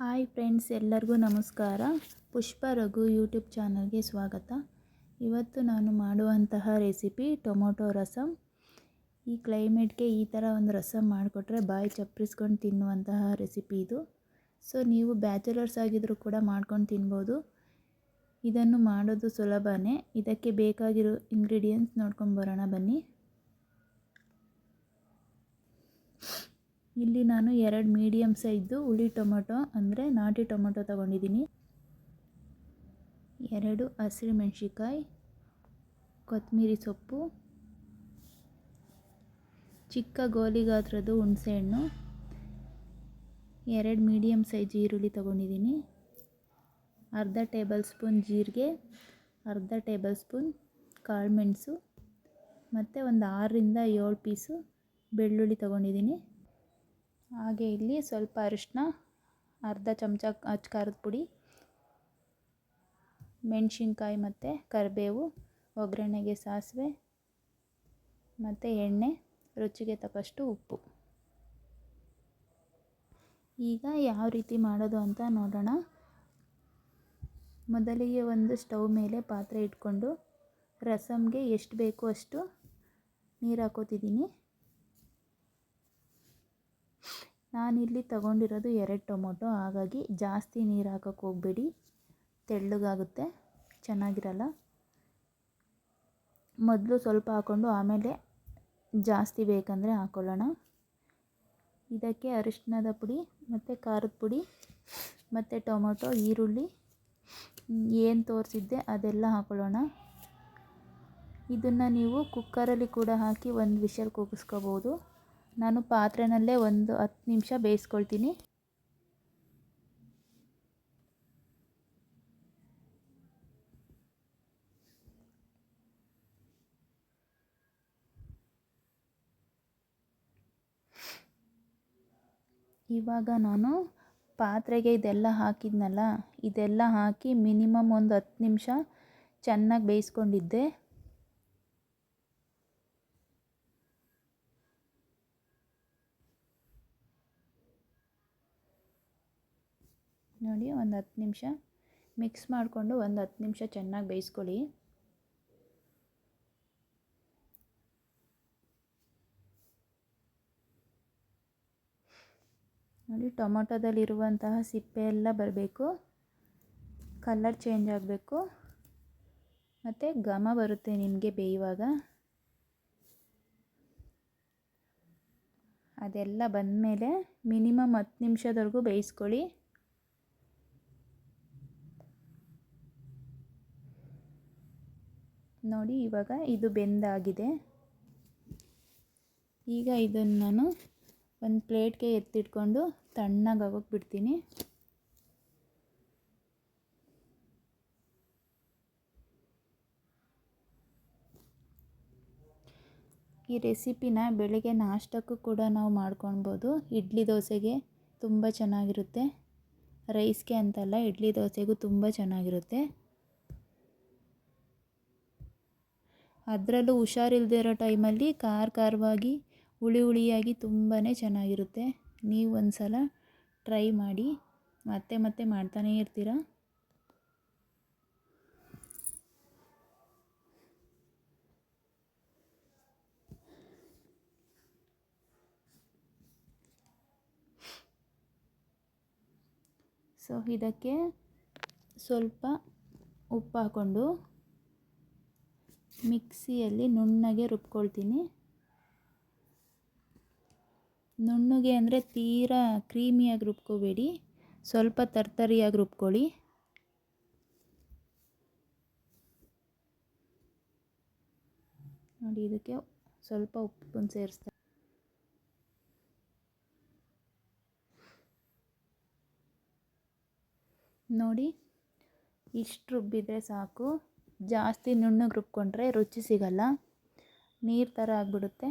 Hi friends, ಎಲ್ಲರಿಗೂ ನಮಸ್ಕಾರ. ಪುಷ್ಪ Raghu YouTube ಚಾನಲ್ಗೆ ಸ್ವಾಗತ. ಇವತ್ತು ನಾನು ಮಾಡುವಂತಹ ರೆಸಿಪಿ ಟೊಮೊಟೊ ರಸಮ್. ಈ ಕ್ಲೈಮೇಟ್ಗೆ ಈ ಥರ ಒಂದು ರಸಮ್ ಮಾಡಿಕೊಟ್ರೆ ಬಾಯಿ ಚಪ್ಪರಿಸ್ಕೊಂಡು ತಿನ್ನುವಂತಹ ರೆಸಿಪಿ ಇದು. ಸೊ ನೀವು ಬ್ಯಾಚುಲರ್ಸ್ ಆಗಿದ್ದರೂ ಕೂಡ ಮಾಡ್ಕೊಂಡು ತಿನ್ಬೋದು. ಇದನ್ನು ಮಾಡೋದು ಸುಲಭನೇ. ಇದಕ್ಕೆ ಬೇಕಾಗಿರೋ ಇಂಗ್ರೀಡಿಯೆಂಟ್ಸ್ ನೋಡ್ಕೊಂಡು ಬರೋಣ ಬನ್ನಿ. ಇಲ್ಲಿ ನಾನು 2 ಮೀಡಿಯಮ್ ಸೈಜು ಹುಳಿ ಟೊಮೊಟೊ ಅಂದರೆ ನಾಟಿ ಟೊಮೊಟೊ ತಗೊಂಡಿದ್ದೀನಿ. 2 ಹಸಿಮೆಣಸಿಕಾಯಿ, ಕೊತ್ತಂಬರಿ ಸೊಪ್ಪು, ಚಿಕ್ಕ ಗೋಲಿ ಗಾತ್ರದ ಹುಣಸೆಹಣ್ಣು, 2 ಮೀಡಿಯಮ್ ಸೈಜ್ ಈರುಳ್ಳಿ ತಗೊಂಡಿದ್ದೀನಿ, ಅರ್ಧ ಟೇಬಲ್ ಸ್ಪೂನ್ ಜೀರಿಗೆ, ಅರ್ಧ ಟೇಬಲ್ ಸ್ಪೂನ್ ಕಾಳುಮೆಣಸು ಮತ್ತು ಒಂದು 6ರಿಂದ 7 ಪೀಸು ಬೆಳ್ಳುಳ್ಳಿ ತಗೊಂಡಿದ್ದೀನಿ. ಹಾಗೆ ಇಲ್ಲಿ ಸ್ವಲ್ಪ ಅರಿಶಿನ, ಅರ್ಧ ಚಮಚ ಖಾರದ ಪುಡಿ, ಮೆಣಸಿನ್ಕಾಯಿ ಮತ್ತು ಕರಿಬೇವು, ಒಗ್ಗರಣೆಗೆ ಸಾಸಿವೆ ಮತ್ತು ಎಣ್ಣೆ, ರುಚಿಗೆ ತಕ್ಕಷ್ಟು ಉಪ್ಪು. ಈಗ ಯಾವ ರೀತಿ ಮಾಡೋದು ಅಂತ ನೋಡೋಣ. ಮೊದಲಿಗೆ ಒಂದು ಸ್ಟವ್ ಮೇಲೆ ಪಾತ್ರೆ ಇಟ್ಕೊಂಡು ರಸಮ್ಗೆ ಎಷ್ಟು ಬೇಕೋ ಅಷ್ಟು ನೀರು ಹಾಕೋತಿದ್ದೀನಿ. ನಾನಿಲ್ಲಿ ತಗೊಂಡಿರೋದು 2 ಟೊಮೊಟೊ, ಹಾಗಾಗಿ ಜಾಸ್ತಿ ನೀರು ಹಾಕೋಕ್ಕೆ ಹೋಗಬೇಡಿ, ತೆಳ್ಳಗಾಗುತ್ತೆ, ಚೆನ್ನಾಗಿರಲ್ಲ. ಮೊದಲು ಸ್ವಲ್ಪ ಹಾಕ್ಕೊಂಡು ಆಮೇಲೆ ಜಾಸ್ತಿ ಬೇಕಂದರೆ ಹಾಕ್ಕೊಳ್ಳೋಣ. ಇದಕ್ಕೆ ಅರಿಶಿಣದ ಪುಡಿ ಮತ್ತು ಖಾರದ ಪುಡಿ ಮತ್ತು ಟೊಮೊಟೊ, ಈರುಳ್ಳಿ ಏನು ತೋರಿಸಿದ್ದೆ ಅದೆಲ್ಲ ಹಾಕ್ಕೊಳ್ಳೋಣ. ಇದನ್ನು ನೀವು ಕುಕ್ಕರಲ್ಲಿ ಕೂಡ ಹಾಕಿ 1 ವಿಷಲ್ ಕೂಗಿಸ್ಕೋಬೋದು. ನಾನು ಪಾತ್ರೆನಲ್ಲೇ ಒಂದು 10 ನಿಮಿಷ ಬೇಯಿಸ್ಕೊಳ್ತೀನಿ. ಇವಾಗ ನಾನು ಪಾತ್ರೆಗೆ ಇದೆಲ್ಲ ಹಾಕಿದ್ನಲ್ಲ, ಇದೆಲ್ಲ ಹಾಕಿ ಮಿನಿಮಮ್ ಒಂದು 10 ನಿಮಿಷ ಚೆನ್ನಾಗಿ ಬೇಯಿಸ್ಕೊಂಡಿದ್ದೆ. ನೋಡಿ, ಒಂದು 10 ನಿಮಿಷ ಮಿಕ್ಸ್ ಮಾಡಿಕೊಂಡು ಒಂದು 10 ನಿಮಿಷ ಚೆನ್ನಾಗಿ ಬೇಯಿಸ್ಕೊಳ್ಳಿ. ನೋಡಿ, ಟೊಮೊಟೊದಲ್ಲಿರುವಂತಹ ಸಿಪ್ಪೆ ಎಲ್ಲ ಬರಬೇಕು, ಕಲರ್ ಚೇಂಜ್ ಆಗಬೇಕು ಮತ್ತು ಘಮ ಬರುತ್ತೆ ನಿಮಗೆ ಬೇಯುವಾಗ. ಅದೆಲ್ಲ ಬಂದಮೇಲೆ ಮಿನಿಮಮ್ 10 ನಿಮಿಷದವರೆಗೂ ಬೇಯಿಸ್ಕೊಳ್ಳಿ. ನೋಡಿ, ಇವಾಗ ಇದು ಬೆಂದಾಗಿದೆ. ಈಗ ಇದನ್ನು ನಾನು ಒಂದು ಪ್ಲೇಟ್ಗೆ ಎತ್ತಿಟ್ಕೊಂಡು ತಣ್ಣಗಾಗೋಕ್ಕೆ ಬಿಡ್ತೀನಿ. ಈ ರೆಸಿಪಿನ ಬೆಳಗ್ಗೆ ನಾಷ್ಟಕ್ಕೂ ಕೂಡ ನಾವು ಮಾಡ್ಕೊಳ್ಬೋದು. ಇಡ್ಲಿ ದೋಸೆಗೆ ತುಂಬ ಚೆನ್ನಾಗಿರುತ್ತೆ. ರೈಸ್ಗೆ ಅಂತಲ್ಲ, ಇಡ್ಲಿ ದೋಸೆಗೂ ತುಂಬ ಚೆನ್ನಾಗಿರುತ್ತೆ. ಅದರಲ್ಲೂ ಹುಷಾರಿಲ್ಲದೆ ಇರೋ ಟೈಮಲ್ಲಿ ಖಾರವಾಗಿ ಹುಳಿಯಾಗಿ ತುಂಬಾ ಚೆನ್ನಾಗಿರುತ್ತೆ. ನೀವು ಒಂದು ಸಲ ಟ್ರೈ ಮಾಡಿ, ಮತ್ತೆ ಮತ್ತೆ ಮಾಡ್ತಾನೇ ಇರ್ತೀರ. ಸೊ ಇದಕ್ಕೆ ಸ್ವಲ್ಪ ಉಪ್ಪು ಹಾಕ್ಕೊಂಡು ಮಿಕ್ಸಿಯಲ್ಲಿ ನುಣ್ಣಗೆ ರುಬ್ಕೊಳ್ತೀನಿ. ನುಣ್ಣಗೆ ಅಂದರೆ ತೀರಾ ಕ್ರೀಮಿಯಾಗಿ ರುಬ್ಕೋಬೇಡಿ, ಸ್ವಲ್ಪ ತರ್ತರಿಯಾಗಿ ರುಬ್ಕೊಳ್ಳಿ. ನೋಡಿ, ಇದಕ್ಕೆ ಸ್ವಲ್ಪ ಉಪ್ಪನ್ನು ಸೇರಿಸ್ತಾ ನೋಡಿ, ಇಷ್ಟು ರುಬ್ಬಿದರೆ ಸಾಕು. ಜಾಸ್ತಿ ನುಣ್ಣಗೆ ರುಬ್ಕೊಂಡ್ರೆ ರುಚಿ ಸಿಗಲ್ಲ, ನೀರು ಥರ ಆಗಿಬಿಡುತ್ತೆ.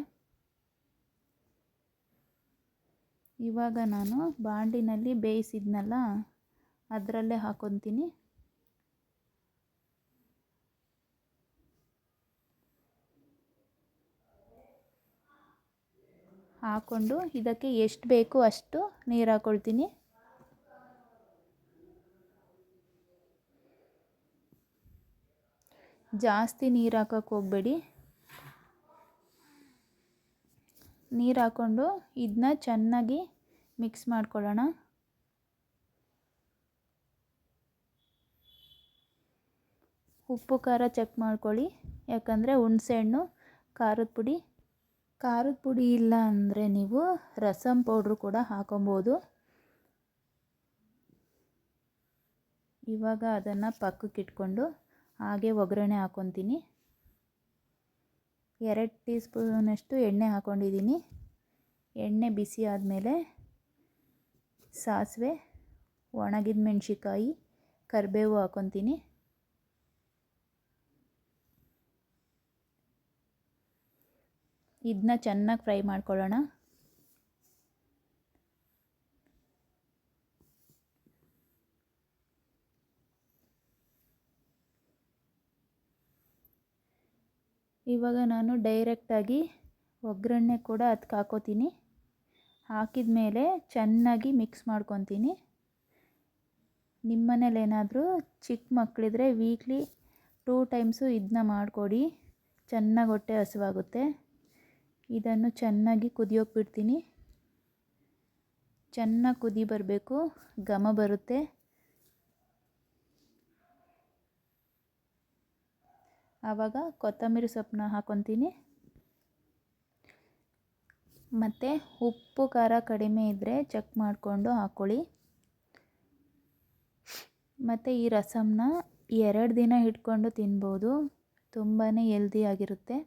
ಇವಾಗ ನಾನು ಬಾಂಡಿನಲ್ಲಿ ಬೇಯಿಸಿದ್ನಲ್ಲ ಅದರಲ್ಲೇ ಹಾಕ್ಕೊತೀನಿ. ಹಾಕ್ಕೊಂಡು ಇದಕ್ಕೆ ಎಷ್ಟು ಬೇಕೋ ಅಷ್ಟು ನೀರು ಹಾಕ್ಕೊಳ್ತೀನಿ. ಜಾಸ್ತಿ ನೀರು ಹಾಕೋಕ್ಕೆ ಹೋಗಬೇಡಿ. ನೀರು ಹಾಕ್ಕೊಂಡು ಇದನ್ನ ಚೆನ್ನಾಗಿ ಮಿಕ್ಸ್ ಮಾಡ್ಕೊಳ್ಳೋಣ. ಉಪ್ಪು ಖಾರ ಚೆಕ್ ಮಾಡ್ಕೊಳ್ಳಿ, ಯಾಕಂದರೆ ಹುಣಸೆಹಣ್ಣು, ಖಾರದ ಪುಡಿ ಇಲ್ಲ ಅಂದರೆ ನೀವು ರಸಮ್ ಪೌಡ್ರು ಕೂಡ ಹಾಕೊಬೋದು. ಇವಾಗ ಅದನ್ನು ಪಕ್ಕಕ್ಕೆ ಇಟ್ಕೊಂಡು ಹಾಗೆ ಒಗ್ಗರಣೆ ಹಾಕ್ಕೊತೀನಿ. 2 ಟೀ ಸ್ಪೂನಷ್ಟು ಎಣ್ಣೆ ಹಾಕ್ಕೊಂಡಿದ್ದೀನಿ. ಎಣ್ಣೆ ಬಿಸಿ ಆದಮೇಲೆ ಸಾಸಿವೆ, ಒಣಗಿದ ಮೆಣಸಿಕಾಯಿ, ಕರಿಬೇವು ಹಾಕ್ಕೊತೀನಿ. ಇದನ್ನ ಚೆನ್ನಾಗಿ ಫ್ರೈ ಮಾಡ್ಕೊಳ್ಳೋಣ. ಇವಾಗ ನಾನು ಡೈರೆಕ್ಟಾಗಿ ಒಗ್ಗರಣೆ ಕೂಡ ಅದಕ್ಕೆ ಹಾಕೋತೀನಿ. ಹಾಕಿದ ಮೇಲೆ ಚೆನ್ನಾಗಿ ಮಿಕ್ಸ್ ಮಾಡ್ಕೊತೀನಿ. ನಿಮ್ಮ ಮನೇಲಿ ಏನಾದರೂ ಚಿಕ್ಕ ಮಕ್ಕಳಿದ್ರೆ ವೀಕ್ಲಿ 2 ಟೈಮ್ಸು ಇದನ್ನ ಮಾಡಿಕೊಡಿ, ಚೆನ್ನಾಗಿ ಹೊಟ್ಟೆ ಹಸಿವಾಗುತ್ತೆ. ಇದನ್ನು ಚೆನ್ನಾಗಿ ಕುದಿಯೋಕೆ ಬಿಡ್ತೀನಿ. ಚೆನ್ನಾಗಿ ಕುದಿ ಬರಬೇಕು, ಘಮ ಬರುತ್ತೆ. ಆವಾಗ ಕೊತ್ತಂಬರಿ ಸೊಪ್ಪನ್ನ ಹಾಕ್ಕೊತೀನಿ. ಮತ್ತು ಉಪ್ಪು ಖಾರ ಕಡಿಮೆ ಇದ್ದರೆ ಚೆಕ್ ಮಾಡಿಕೊಂಡು ಹಾಕ್ಕೊಳ್ಳಿ. ಮತ್ತು ಈ ರಸಮ್ನ 2 ದಿನ ಇಟ್ಕೊಂಡು ತಿನ್ಬೋದು, ತುಂಬಾ ಹೆಲ್ದಿಯಾಗಿರುತ್ತೆ.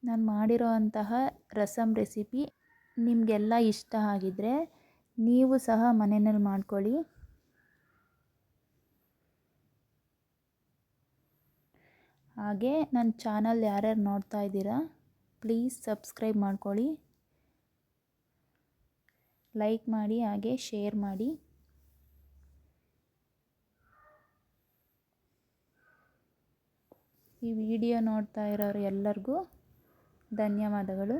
ನಾನು ಮಾಡಿರೋ ಅಂತಹ ರಸಮ್ ರೆಸಿಪಿ ನಿಮಗೆಲ್ಲ ಇಷ್ಟ ಆಗಿದ್ದರೆ ನೀವು ಸಹ ಮನೆಯಲ್ಲಿ ಮಾಡ್ಕೊಳ್ಳಿ. ಹಾಗೆ ನನ್ನ ಚಾನಲ್ ಯಾರ್ಯಾರು ನೋಡ್ತಾ ಇದ್ದೀರಾ ಪ್ಲೀಸ್ ಸಬ್ಸ್ಕ್ರೈಬ್ ಮಾಡ್ಕೊಳ್ಳಿ, ಲೈಕ್ ಮಾಡಿ, ಹಾಗೆ ಶೇರ್ ಮಾಡಿ. ಈ ವಿಡಿಯೋ ನೋಡ್ತಾ ಇರೋರು ಎಲ್ಲರಿಗೂ ಧನ್ಯವಾದಗಳು.